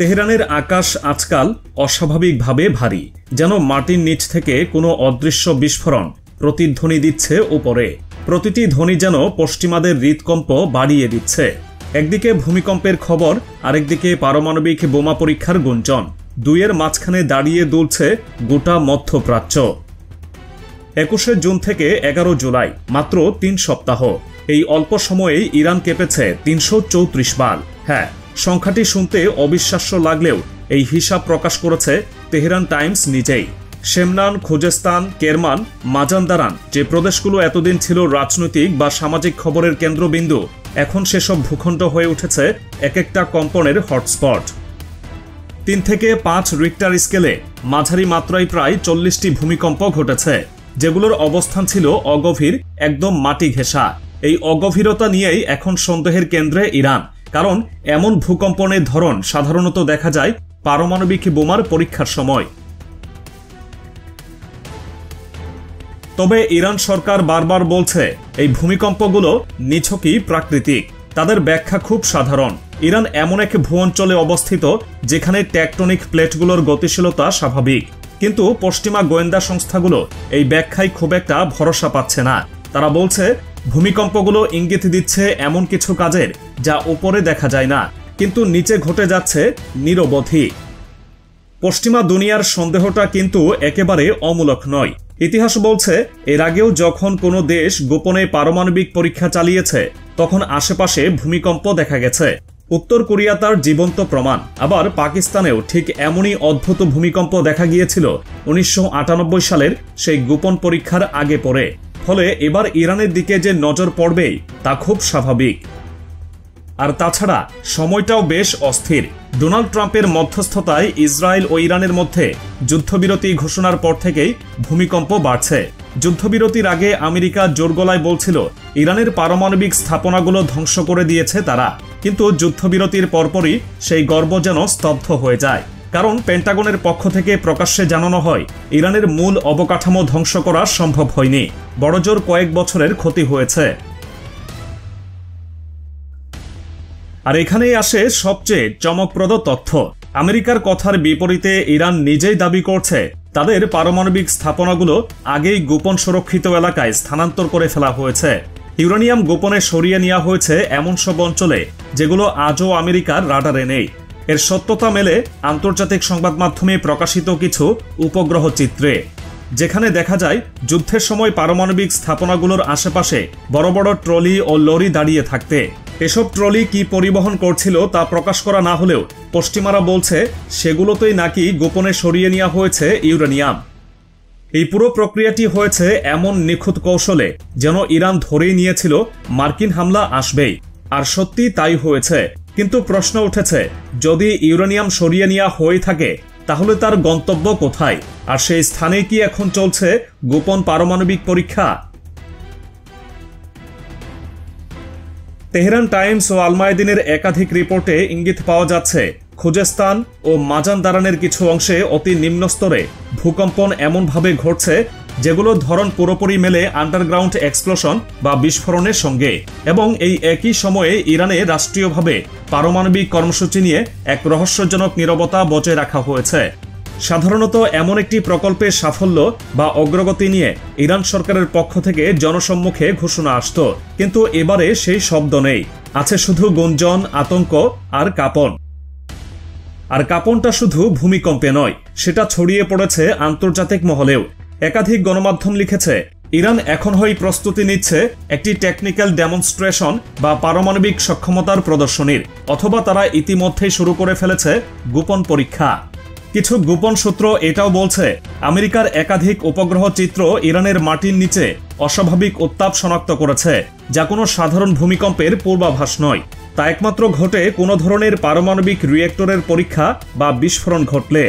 তেহরানের আকাশ আজকাল অস্বাভাবিকভাবে ভারী, যেন মাটির নিচ থেকে কোনো অদৃশ্য বিস্ফোরণ প্রতিধ্বনি দিচ্ছে উপরে। প্রতিটি ধ্বনি যেন পশ্চিমাদের হৃদকম্প বাড়িয়ে দিচ্ছে। একদিকে ভূমিকম্পের খবর, আরেকদিকে পারমাণবিক বোমা পরীক্ষার গুঞ্জন। দুইয়ের মাঝখানে দাঁড়িয়ে দুলছে গোটা মধ্যপ্রাচ্য। 21 জুন থেকে 11 জুলাই, মাত্র 3 সপ্তাহ। এই অল্প সময়েই ইরান কেঁপেছে 334 বার। হ্যাঁ, সংখ্যাটি শুনতে অবিশ্বাস্য লাগলেও এই হিসাব প্রকাশ করেছে তেহরান টাইমস নিজেই। শেমনান, খুজেস্তান, কেরমান, মাজানদারান যে প্রদেশগুলো এতদিন ছিল রাজনৈতিক বা সামাজিক খবরের কেন্দ্রবিন্দু, এখন সেসব ভূখণ্ড হয়ে উঠেছে এক একটা কম্পনের হটস্পট। 3 থেকে 5 রিক্টার স্কেলে মাঝারি মাত্রায় প্রায় 40টি ভূমিকম্প ঘটেছে, যেগুলোর অবস্থান ছিল অগভীর, একদম মাটি ঘেঁষা। এই অগভীরতা নিয়েই এখন সন্দেহের কেন্দ্রে ইরান, কারণ এমন ভূকম্পনের ধরন সাধারণত দেখা যায় পারমাণবিক বোমার পরীক্ষার সময়। তবে ইরান সরকার বারবার বলছে এই ভূমিকম্পগুলো নিছকই প্রাকৃতিক। তাদের ব্যাখ্যা খুব সাধারণ। ইরান এমন এক ভূঅঞ্চলে অবস্থিত যেখানে টেকটনিক প্লেটগুলোর গতিশীলতা স্বাভাবিক, কিন্তু পশ্চিমা গোয়েন্দা সংস্থাগুলো এই ব্যাখ্যায় খুব একটা ভরসা পাচ্ছে না। তারা বলছে ভূমিকম্পগুলো ইঙ্গিত দিচ্ছে এমন কিছু কাজের যা উপরে দেখা যায় না, কিন্তু নিচে ঘটে যাচ্ছে নিরবধি। পশ্চিমা দুনিয়ার সন্দেহটা কিন্তু একেবারে অমূলক নয়। ইতিহাস বলছে এর আগেও যখন কোনো দেশ গোপনে পারমাণবিক পরীক্ষা চালিয়েছে, তখন আশেপাশে ভূমিকম্প দেখা গেছে। উত্তর কোরিয়া তার জীবন্ত প্রমাণ। আবার পাকিস্তানেও ঠিক এমনই অদ্ভুত ভূমিকম্প দেখা গিয়েছিল 1998 সালের সেই গোপন পরীক্ষার আগে পরে। ফলে এবার ইরানের দিকে যে নজর পড়বেই তা খুব স্বাভাবিক। আর তাছাড়া সময়টাও বেশ অস্থির। ডোনাল্ড ট্রাম্পের মধ্যস্থতায় ইসরায়েল ও ইরানের মধ্যে যুদ্ধবিরতি ঘোষণার পর থেকেই ভূমিকম্প বাড়ছে। যুদ্ধবিরতির আগে আমেরিকা জোর গলায় বলছিল ইরানের পারমাণবিক স্থাপনাগুলো ধ্বংস করে দিয়েছে তারা, কিন্তু যুদ্ধবিরতির পরপরই সেই গর্ব যেন স্তব্ধ হয়ে যায়। কারণ পেন্টাগনের পক্ষ থেকে প্রকাশ্যে জানানো হয় ইরানের মূল অবকাঠামো ধ্বংস করা সম্ভব হয়নি, বড়জোর কয়েক বছরের ক্ষতি হয়েছে। আর এখানেই আসে সবচেয়ে চমকপ্রদ তথ্য। আমেরিকার কথার বিপরীতে ইরান নিজেই দাবি করছে তাদের পারমাণবিক স্থাপনাগুলো আগেই গোপন সুরক্ষিত এলাকায় স্থানান্তর করে ফেলা হয়েছে। ইউরেনিয়াম গোপনে সরিয়ে নেওয়া হয়েছে এমন সব অঞ্চলে যেগুলো আজও আমেরিকার রাডারে নেই। এর সত্যতা মেলে আন্তর্জাতিক সংবাদ মাধ্যমে প্রকাশিত কিছু উপগ্রহ চিত্রে, যেখানে দেখা যায় যুদ্ধের সময় পারমাণবিক স্থাপনাগুলোর আশেপাশে বড় বড় ট্রলি ও লরি দাঁড়িয়ে থাকতে। এসব ট্রলি কি পরিবহন করছিল তা প্রকাশ করা না হলেও পশ্চিমারা বলছে সেগুলোতেই নাকি গোপনে সরিয়ে নেওয়া হয়েছে ইউরেনিয়াম। এই পুরো প্রক্রিয়াটি হয়েছে এমন নিখুঁত কৌশলে যেন ইরান ধরেই নিয়েছিল মার্কিন হামলা আসবেই। আর সত্যি তাই হয়েছে। কিন্তু প্রশ্ন উঠেছে, যদি ইউরেনিয়াম সরিয়ে নেওয়া হয়ে থাকে তাহলে তার গন্তব্য কোথায়? আর সেই স্থানে কি এখন চলছে গোপন পারমাণবিক পরীক্ষা? তেহরান টাইমস ও আল মায়াদিনের একাধিক রিপোর্টে ইঙ্গিত পাওয়া যাচ্ছে খুজেস্তান ও মাজানদারানের কিছু অংশে অতি নিম্ন স্তরে ভূকম্পন এমনভাবে ঘটছে যেগুলোর ধরন পুরোপুরি মেলে আন্ডারগ্রাউন্ড এক্সপ্লোশন বা বিস্ফোরণের সঙ্গে। এবং এই একই সময়ে ইরানে রাষ্ট্রীয়ভাবে পারমাণবিক কর্মসূচি নিয়ে এক রহস্যজনক নীরবতা বজায় রাখা হয়েছে। সাধারণত এমন একটি প্রকল্পের সাফল্য বা অগ্রগতি নিয়ে ইরান সরকারের পক্ষ থেকে জনসম্মুখে ঘোষণা আসত, কিন্তু এবারে সেই শব্দ নেই। আছে শুধু গুঞ্জন, আতঙ্ক আর কাঁপন। আর কাঁপনটা শুধু ভূমিকম্পে নয়, সেটা ছড়িয়ে পড়েছে আন্তর্জাতিক মহলেও। একাধিক গণমাধ্যম লিখেছে ইরান এখন হয় প্রস্তুতি নিচ্ছে একটি টেকনিক্যাল ডেমনস্ট্রেশন বা পারমাণবিক সক্ষমতার প্রদর্শনীর, অথবা তারা ইতিমধ্যেই শুরু করে ফেলেছে গোপন পরীক্ষা। কিছু গোপন সূত্র এটাও বলছে আমেরিকার একাধিক উপগ্রহ চিত্র ইরানের মাটির নিচে অস্বাভাবিক উত্তাপ শনাক্ত করেছে, যা কোনো সাধারণ ভূমিকম্পের পূর্বাভাস নয়। তা একমাত্র ঘটে কোনো ধরনের পারমাণবিক রিয়েক্টরের পরীক্ষা বা বিস্ফোরণ ঘটলে।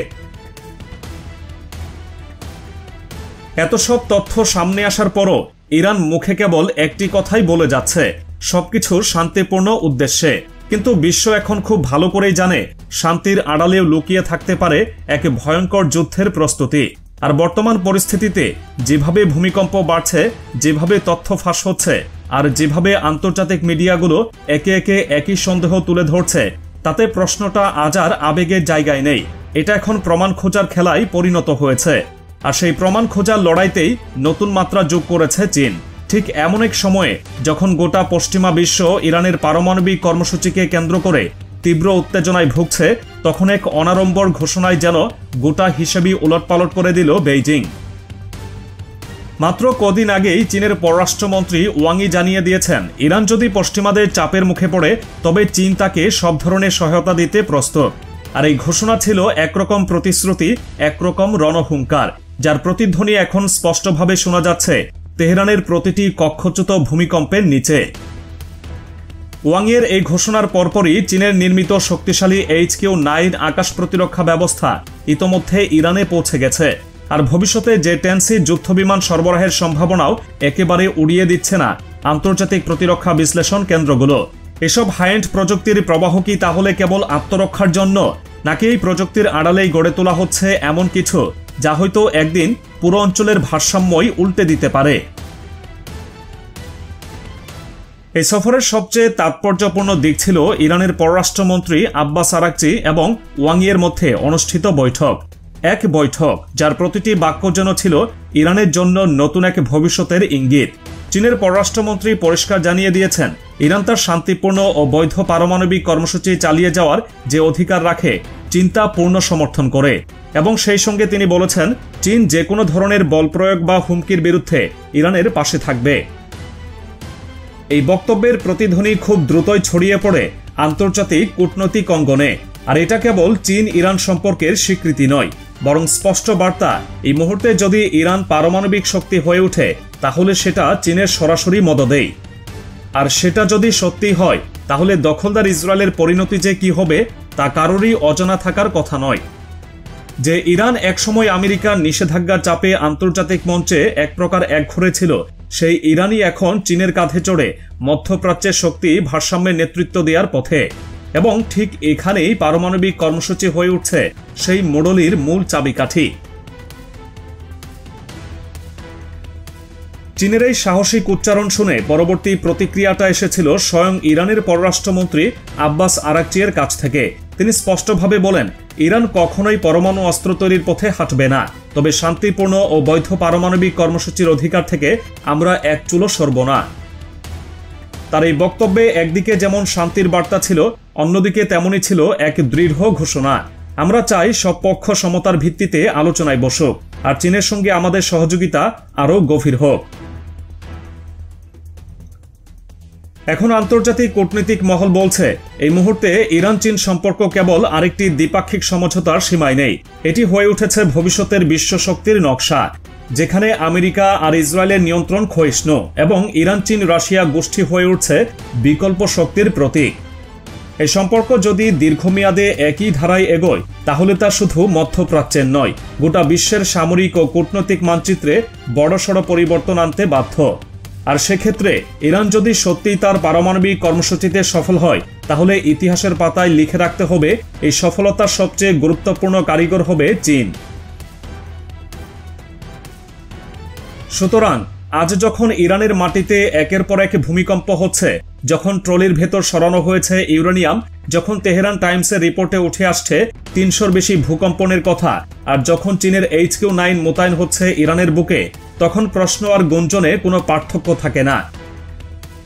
এত সব তথ্য সামনে আসার পরও ইরান মুখে কেবল একটি কথাই বলে যাচ্ছে, সবকিছু শান্তিপূর্ণ উদ্দেশ্যে। কিন্তু বিশ্ব এখন খুব ভালো করেই জানে শান্তির আড়ালেও লুকিয়ে থাকতে পারে এক ভয়ঙ্কর যুদ্ধের প্রস্তুতি। আর বর্তমান পরিস্থিতিতে যেভাবে ভূমিকম্প বাড়ছে, যেভাবে তথ্য ফাঁস হচ্ছে, আর যেভাবে আন্তর্জাতিক মিডিয়াগুলো একে একে একই সন্দেহ তুলে ধরছে, তাতে প্রশ্নটা আজ আর আবেগের জায়গায় নেই। এটা এখন প্রমাণ খোঁজার খেলায় পরিণত হয়েছে। আর সেই প্রমাণ খোঁজার লড়াইতেই নতুন মাত্রা যোগ করেছে চীন। ঠিক এমন এক সময়ে যখন গোটা পশ্চিমা বিশ্ব ইরানের পারমাণবিক কর্মসূচিকে কেন্দ্র করে তীব্র উত্তেজনায় ভুগছে, তখন এক অনাড়ম্বর ঘোষণায় যেন গোটা হিসেবই উলটপালট করে দিল বেইজিং। মাত্র কদিন আগেই চীনের পররাষ্ট্রমন্ত্রী ওয়াং ই জানিয়ে দিয়েছেন, ইরান যদি পশ্চিমাদের চাপের মুখে পড়ে তবে চীন তাকে সব ধরনের সহায়তা দিতে প্রস্তুত। আর এই ঘোষণা ছিল একরকম প্রতিশ্রুতি, একরকম রণহুঙ্কার, যার প্রতিধ্বনি এখন স্পষ্টভাবে শোনা যাচ্ছে তেহরানের প্রতিটি কক্ষচ্যুত ভূমিকম্পের নিচে। ওয়াংয়ের এই ঘোষণার পরপরই চীনের নির্মিত শক্তিশালী HQ-9 আকাশ প্রতিরক্ষা ব্যবস্থা ইতোমধ্যে ইরানে পৌঁছে গেছে। আর ভবিষ্যতে যে টেনসি যুদ্ধবিমান সরবরাহের সম্ভাবনাও একেবারে উড়িয়ে দিচ্ছে না আন্তর্জাতিক প্রতিরক্ষা বিশ্লেষণ কেন্দ্রগুলো। এসব হাই-এন্ড প্রযুক্তির প্রবাহ কি তাহলে কেবল আত্মরক্ষার জন্য, নাকি এই প্রযুক্তির আড়ালেই গড়ে তোলা হচ্ছে এমন কিছু যা হয়তো একদিন পুরো অঞ্চলের ভারসাম্যই উল্টে দিতে পারে? এই সফরের সবচেয়ে তাৎপর্যপূর্ণ দিক ছিল ইরানের পররাষ্ট্রমন্ত্রী আব্বাস আরাকচি এবং ওয়াংয়ের মধ্যে অনুষ্ঠিত বৈঠক। এক বৈঠক যার প্রতিটি বাক্য যেন ছিল ইরানের জন্য নতুন এক ভবিষ্যতের ইঙ্গিত। চীনের পররাষ্ট্রমন্ত্রী পরিষ্কার জানিয়ে দিয়েছেন, ইরান তার শান্তিপূর্ণ ও বৈধ পারমাণবিক কর্মসূচি চালিয়ে যাওয়ার যে অধিকার রাখে চীন তা পূর্ণ সমর্থন করে। এবং সেই সঙ্গে তিনি বলেছেন, চীন যে কোনো ধরনের বল প্রয়োগ বা হুমকির বিরুদ্ধে ইরানের পাশে থাকবে। এই বক্তব্যের প্রতিধ্বনি খুব দ্রুতই ছড়িয়ে পড়ে আন্তর্জাতিক কূটনৈতিক অঙ্গনে। আর এটা কেবল চীন ইরান সম্পর্কের স্বীকৃতি নয়, বরং স্পষ্ট বার্তা, এই মুহূর্তে যদি ইরান পারমাণবিক শক্তি হয়ে ওঠে তাহলে সেটা চীনের সরাসরি মদদেই। আর সেটা যদি সত্যি হয় তাহলে দখলদার ইসরায়েলের পরিণতি যে কি হবে তা কারোরই অজানা থাকার কথা নয়। যে ইরান একসময় আমেরিকার নিষেধাজ্ঞার চাপে আন্তর্জাতিক মঞ্চে এক প্রকার একঘরে ছিল, সেই ইরানই এখন চীনের কাঁধে চড়ে মধ্যপ্রাচ্যের শক্তি ভারসাম্যের নেতৃত্ব দেওয়ার পথে। এবং ঠিক এখানেই পারমাণবিক কর্মসূচি হয়ে উঠছে সেই মোড়লির মূল চাবিকাঠি। চীনের এই সাহসিক উচ্চারণ শুনে পরবর্তী প্রতিক্রিয়াটা এসেছিল স্বয়ং ইরানের পররাষ্ট্রমন্ত্রী আব্বাস আরাকচির কাছ থেকে। তিনি স্পষ্টভাবে বলেন, ইরান কখনোই পরমাণু অস্ত্র তৈরির পথে হাঁটবে না, তবে শান্তিপূর্ণ ও বৈধ পারমাণবিক কর্মসূচির অধিকার থেকে আমরা এক চুলো সরব না। তার এই বক্তব্যে একদিকে যেমন শান্তির বার্তা ছিল, অন্যদিকে তেমনই ছিল এক দৃঢ় ঘোষণা। আমরা চাই সব পক্ষ সমতার ভিত্তিতে আলোচনায় বসুক, আর চীনের সঙ্গে আমাদের সহযোগিতা আরও গভীর হোক। এখন আন্তর্জাতিক কূটনৈতিক মহল বলছে, এই মুহূর্তে ইরান চীন সম্পর্ক কেবল আরেকটি দ্বিপাক্ষিক সমঝোতার সীমায় নেই, এটি হয়ে উঠেছে ভবিষ্যতের বিশ্ব শক্তির নকশা, যেখানে আমেরিকা আর ইসরায়েলের নিয়ন্ত্রণ ক্ষয়িষ্ণু এবং ইরান চীন রাশিয়া গোষ্ঠী হয়ে উঠছে বিকল্প শক্তির প্রতীক। এই সম্পর্ক যদি দীর্ঘমেয়াদে একই ধারায় এগোয় তাহলে তা শুধু মধ্যপ্রাচ্যের নয়, গোটা বিশ্বের সামরিক ও কূটনৈতিক মানচিত্রে বড়সড় পরিবর্তন আনতে বাধ্য। আর সেক্ষেত্রে ইরান যদি সত্যিই তার পারমাণবিক কর্মসূচিতে সফল হয় তাহলে ইতিহাসের পাতায় লিখে রাখতে হবে এই সফলতার সবচেয়ে গুরুত্বপূর্ণ কারিগর হবে চীন। সুতরাং আজ যখন ইরানের মাটিতে একের পর এক ভূমিকম্প হচ্ছে, যখন ট্রলির ভেতর সরানো হয়েছে ইউরেনিয়াম, যখন তেহরান টাইমসের রিপোর্টে উঠে আসছে 300-র বেশি ভূকম্পনের কথা, আর যখন চীনের HQ-9 মোতায়েন হচ্ছে ইরানের বুকে, তখন প্রশ্ন আর গুঞ্জনে কোনো পার্থক্য থাকে না।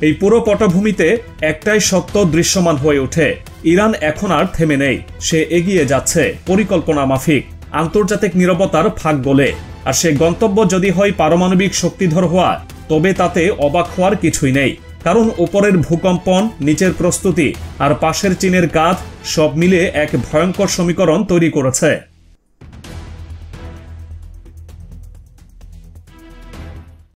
এই পুরো পটভূমিতে একটাই সত্য দৃশ্যমান হয়ে ওঠে, ইরান এখন আর থেমে নেই, সে এগিয়ে যাচ্ছে পরিকল্পনা মাফিক, আন্তর্জাতিক নীরবতার ফাঁক গলে। আর সে গন্তব্য যদি হয় পারমাণবিক শক্তিধর হওয়া, তবে তাতে অবাক হওয়ার কিছুই নেই, কারণ উপরের ভূকম্পন, নিচের প্রস্তুতি আর পাশের চীনের কাঁধ সব মিলে এক ভয়ঙ্কর সমীকরণ তৈরি করেছে।